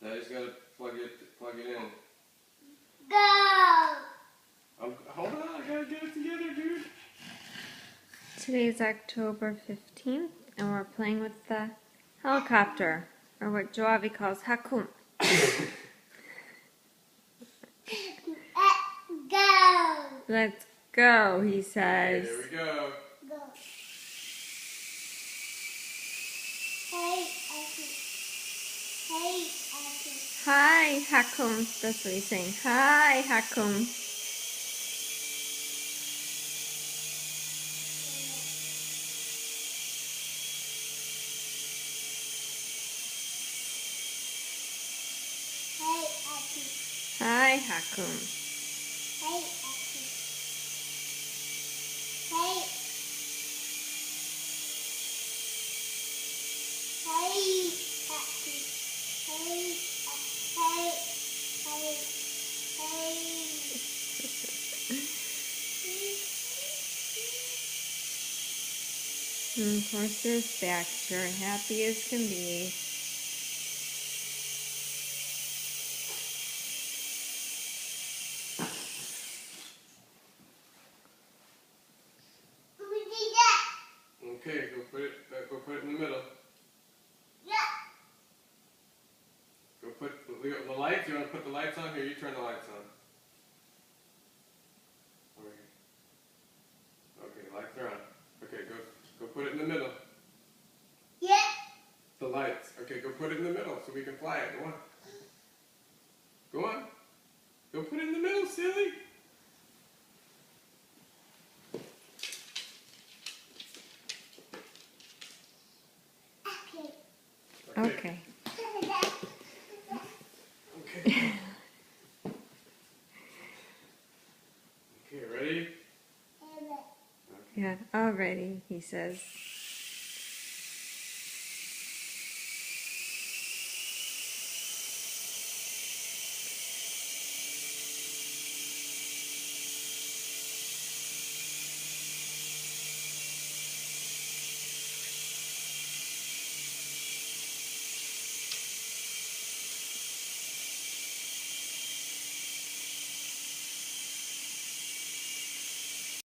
Now you just gotta plug it in. Go! Hold on, I gotta get it together, dude. Today's October 15th, and we're playing with the helicopter, or what Joavi calls hakum. Go! Let's go, he says. Here we go. Go. Hey, Aki. Hey, Aki. Hi, hakum. That's what he's saying. Hi, hakum. Hey, Aki. Hi, hakum. Hey, Aki. Hey. Hey, Aki. Hey, hey, hey, hey. And of course, there's Baxter, happy as can be. We did that. Okay, go put it in the middle. Yeah. Go put the lights. You want to put the lights on? Here, you turn the lights on. Okay, lights are on. Okay, go put it in the middle. Yeah. The lights. Okay, go put it in the middle so we can fly it. Go on. Go on. Go put it in the middle, silly. Okay. Okay. Okay. Okay, ready? Yeah, already, he says.